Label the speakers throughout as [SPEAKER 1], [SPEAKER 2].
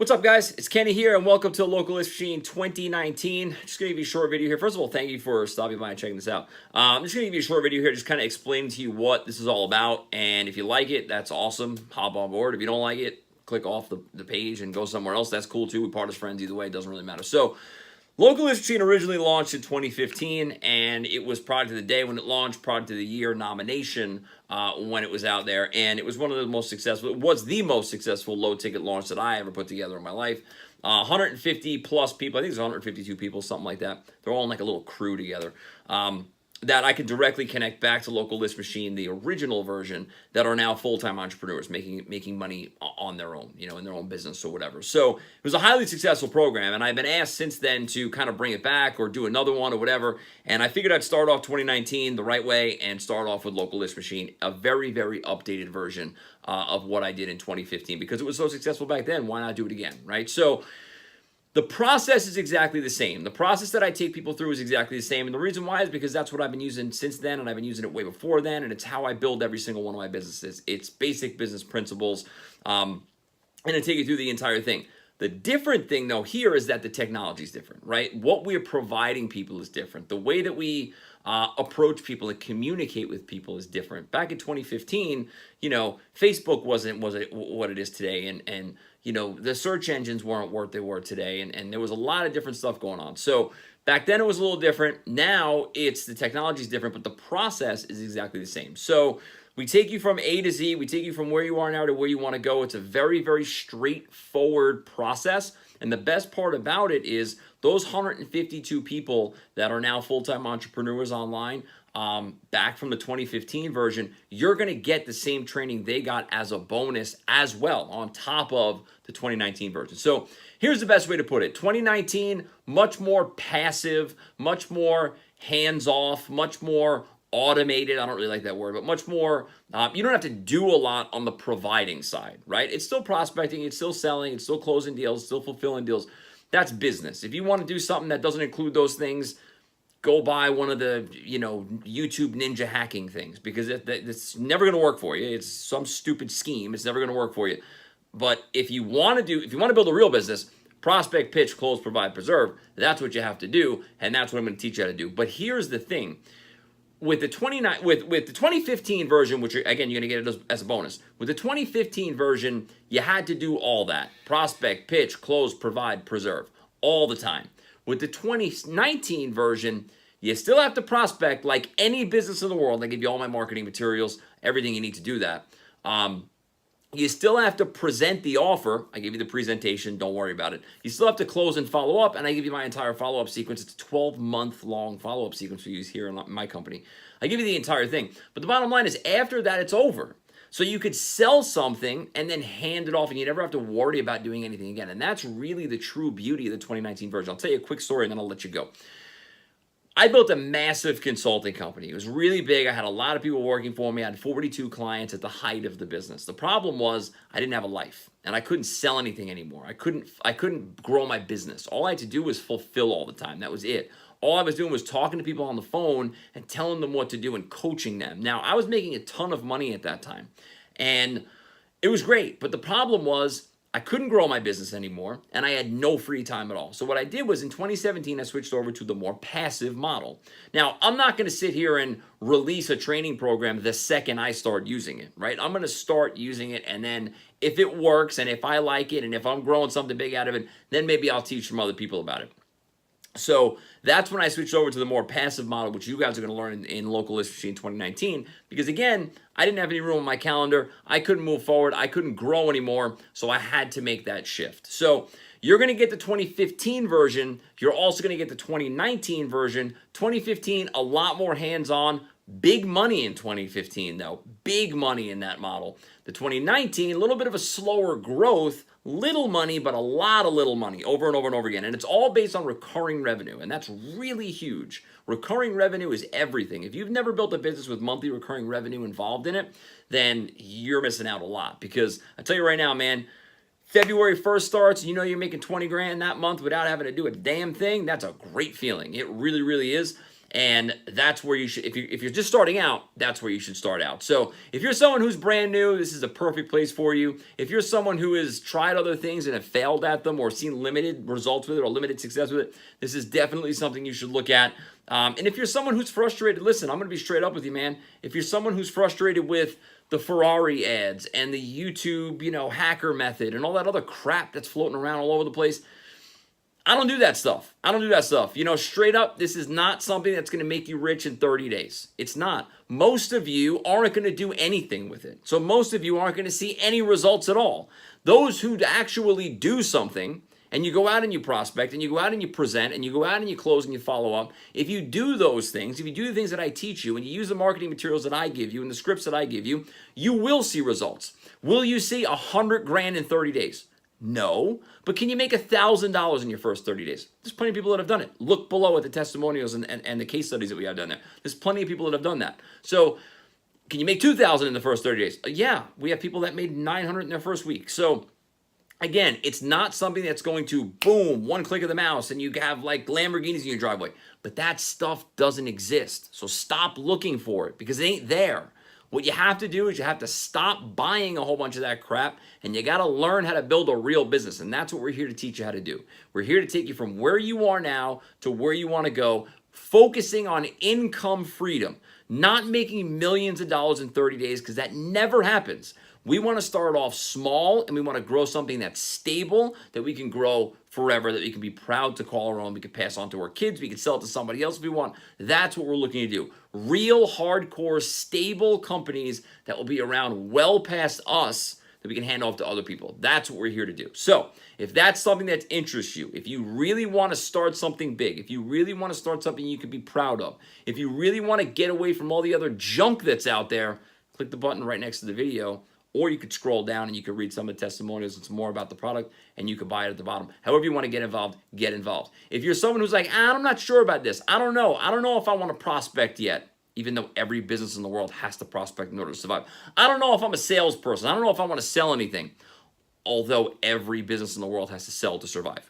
[SPEAKER 1] What's up, guys? It's Kenny here, and welcome to Local List Machine 2019. Just going to give you a short video here. First of all, thank you for stopping by and checking this out. I'm just going to give you a short video here, just kind of explaining to you what this is all about. And if you like it, that's awesome. Hop on board. If you don't like it, click off the page and go somewhere else. That's cool, too. We part as friends either way. It doesn't really matter. So, Local List Machine originally launched in 2015, and it was product of the day when it launched, product of the year nomination when it was out there, and it was one of the most successful, it was the most successful low-ticket launch that I ever put together in my life. 150 plus people, I think it's 152 people, something like that. They're all in like a little crew together. That I could directly connect back to Local List Machine, the original version, that are now full-time entrepreneurs making money on their own, you know, in their own business or whatever. So it was a highly successful program, and I've been asked since then to kind of bring it back or do another one or whatever. And I figured I'd start off 2019 the right way and start off with Local List Machine, a very, very updated version of what I did in 2015 because it was so successful back then. Why not do it again, right? So the process is exactly the same. The process that I take people through is exactly the same. And the reason why is because that's what I've been using since then, and I've been using it way before then, and it's how I build every single one of my businesses. It's basic business principles, and I take you through the entire thing. The different thing, though, here is that the technology is different, right? What we're providing people is different. The way that we approach people and communicate with people is different. Back in 2015, you know, Facebook wasn't what it is today, and you know, the search engines weren't what they were today, and there was a lot of different stuff going on. So back then it was a little different. Now it's the technology is different, but the process is exactly the same. So we take you from A to Z. We take you from where you are now to where you want to go. It's a very, very straightforward process. And the best part about it is those 152 people that are now full-time entrepreneurs online, back from the 2015 version, you're going to get the same training they got as a bonus as well on top of the 2019 version. So here's the best way to put it. 2019, much more passive, much more hands-off, much more automated. I don't really like that word, but much more, you don't have to do a lot on the providing side, right? It's still prospecting, it's still selling, it's still closing deals, still fulfilling deals. That's business. If you want to do something that doesn't include those things, go buy one of the, you know, YouTube ninja hacking things because it's never going to work for you. It's some stupid scheme. It's never going to work for you. But if you want to build a real business, prospect, pitch, close, provide, preserve, that's what you have to do, and that's what I'm going to teach you how to do. But here's the thing. With the 2015 version, which again, you're going to get it as a bonus. With the 2015 version, you had to do all that. Prospect, pitch, close, provide, preserve, all the time. With the 2019 version, you still have to prospect like any business in the world. I give you all my marketing materials, everything you need to do that. You still have to present the offer. I give you the presentation. Don't worry about it. You still have to close and follow up, and I give you my entire follow-up sequence. It's a 12-month-long follow-up sequence we use here in my company. I give you the entire thing. But the bottom line is after that, it's over. So you could sell something and then hand it off, and you never have to worry about doing anything again. And that's really the true beauty of the 2019 version. I'll tell you a quick story, and then I'll let you go. I built a massive consulting company. It was really big. I had a lot of people working for me. I had 42 clients at the height of the business. The problem was I didn't have a life, and I couldn't sell anything anymore. I couldn't grow my business. All I had to do was fulfill all the time. That was it. All I was doing was talking to people on the phone and telling them what to do and coaching them. Now, I was making a ton of money at that time, and it was great. But the problem was I couldn't grow my business anymore, and I had no free time at all. So what I did was in 2017, I switched over to the more passive model. Now, I'm not going to sit here and release a training program the second I start using it, right? I'm going to start using it, and then if it works, and if I like it, and if I'm growing something big out of it, then maybe I'll teach some other people about it. So that's when I switched over to the more passive model, which you guys are going to learn in Local List Machine 2019. Because again, I didn't have any room on my calendar. I couldn't move forward. I couldn't grow anymore. So I had to make that shift. So you're going to get the 2015 version. You're also going to get the 2019 version. 2015, a lot more hands-on. Big money in 2015, though. Big money in that model. The 2019, a little bit of a slower growth. Little money, but a lot of little money over and over and over again. And it's all based on recurring revenue, and that's really huge. Recurring revenue is everything. If you've never built a business with monthly recurring revenue involved in it, then you're missing out a lot. Because I tell you right now, man, February 1st starts, and you know you're making 20 grand that month without having to do a damn thing. That's a great feeling. It really, really is. And that's where you should, if you're just starting out, that's where you should start out. So if you're someone who's brand new, this is a perfect place for you. If you're someone who has tried other things and have failed at them or seen limited results with it or limited success with it, this is definitely something you should look at. And if you're someone who's frustrated, listen, I'm going to be straight up with you, man. If you're someone who's frustrated with the Ferrari ads and the YouTube, hacker method and all that other crap that's floating around all over the place, I don't do that stuff. Straight up, this is not something that's going to make you rich in 30 days. It's not. Most of you aren't going to do anything with it. So most of you aren't going to see any results at all. Those who actually do something, and you go out and you prospect, and you go out and you present, and you go out and you close and you follow up, if you do those things, if you do the things that I teach you, and you use the marketing materials that I give you and the scripts that I give you, you will see results. Will you see 100 grand in 30 days? No, but can you make $1,000 in your first 30 days? There's plenty of people that have done it. Look below at the testimonials and the case studies that we have done there. There's plenty of people that have done that. So can you make $2,000 in the first 30 days? Yeah, we have people that made $900 in their first week. So again, it's not something that's going to, boom, one click of the mouse and you have like Lamborghinis in your driveway. But that stuff doesn't exist. So stop looking for it because it ain't there. What you have to do is you have to stop buying a whole bunch of that crap, and you got to learn how to build a real business. And that's what we're here to teach you how to do. We're here to take you from where you are now to where you want to go, focusing on income freedom, not making millions of dollars in 30 days because that never happens. We want to start off small, and we want to grow something that's stable, that we can grow forever, that we can be proud to call our own. We can pass on to our kids. We can sell it to somebody else if we want. That's what we're looking to do. Real, hardcore, stable companies that will be around well past us that we can hand off to other people. That's what we're here to do. So if that's something that interests you, if you really want to start something big, if you really want to start something you can be proud of, if you really want to get away from all the other junk that's out there, click the button right next to the video. Or you could scroll down and you could read some of the testimonials. It's more about the product and you could buy it at the bottom. However you want to get involved, get involved. If you're someone who's like, I'm not sure about this. I don't know. I don't know if I want to prospect yet, even though every business in the world has to prospect in order to survive. I don't know if I'm a salesperson. I don't know if I want to sell anything, although every business in the world has to sell to survive.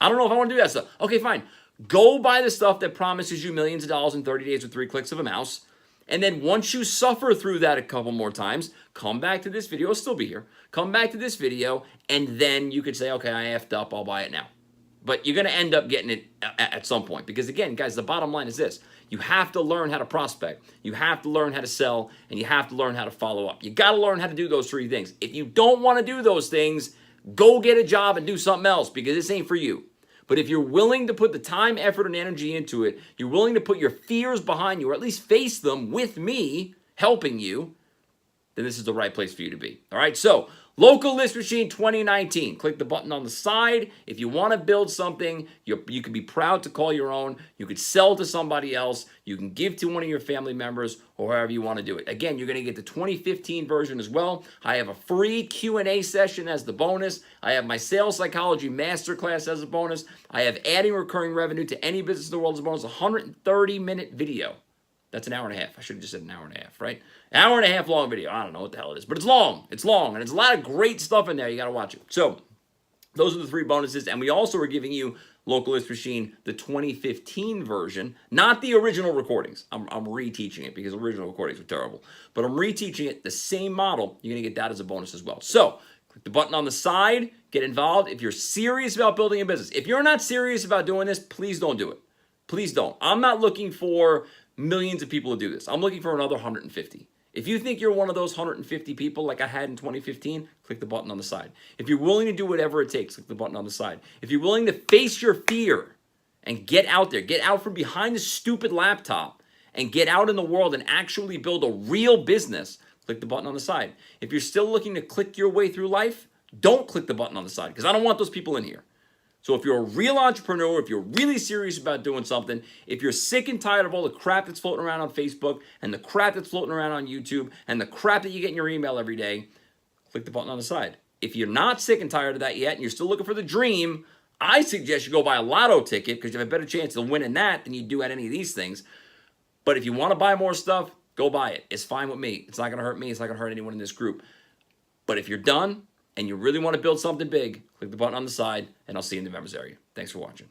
[SPEAKER 1] I don't know if I want to do that stuff. Okay, fine. Go buy the stuff that promises you millions of dollars in 30 days with 3 clicks of a mouse. And then once you suffer through that a couple more times, come back to this video. It'll still be here. Come back to this video, and then you could say, okay, I effed up. I'll buy it now. But you're going to end up getting it at some point. Because again, guys, the bottom line is this. You have to learn how to prospect. You have to learn how to sell. And you have to learn how to follow up. You got to learn how to do those 3 things. If you don't want to do those things, go get a job and do something else because this ain't for you. But if you're willing to put the time, effort, and energy into it, you're willing to put your fears behind you, or at least face them with me helping you, then this is the right place for you to be. All right, so Local List Machine 2019. Click the button on the side. If you want to build something, you can be proud to call your own. You could sell to somebody else. You can give to one of your family members or however you want to do it. Again, you're going to get the 2015 version as well. I have a free Q&A session as the bonus. I have my Sales Psychology Masterclass as a bonus. I have Adding Recurring Revenue to Any Business in the World as a bonus, a 130-minute video. That's an hour and a half. I should have just said an hour and a half, right? Hour and a half long video. I don't know what the hell it is, but it's long. It's long, and there's a lot of great stuff in there. You got to watch it. So those are the 3 bonuses, and we also are giving you Local List Machine, the 2015 version, not the original recordings. I'm reteaching it because original recordings were terrible, but I'm reteaching it, the same model. You're going to get that as a bonus as well. So click the button on the side, get involved. If you're serious about building a business, if you're not serious about doing this, please don't do it. Please don't. I'm not looking for millions of people to do this. I'm looking for another 150. If you think you're one of those 150 people like I had in 2015, click the button on the side. If you're willing to do whatever it takes, click the button on the side. If you're willing to face your fear and get out there, get out from behind the stupid laptop and get out in the world and actually build a real business, click the button on the side. If you're still looking to click your way through life, don't click the button on the side because I don't want those people in here. So if you're a real entrepreneur, if you're really serious about doing something, if you're sick and tired of all the crap that's floating around on Facebook and the crap that's floating around on YouTube and the crap that you get in your email every day, click the button on the side. If you're not sick and tired of that yet and you're still looking for the dream, I suggest you go buy a lotto ticket because you have a better chance of winning that than you do at any of these things. But if you want to buy more stuff, go buy it. It's fine with me. It's not going to hurt me. It's not going to hurt anyone in this group. But if you're done and you really want to build something big, click the button on the side, and I'll see you in the members area. Thanks for watching.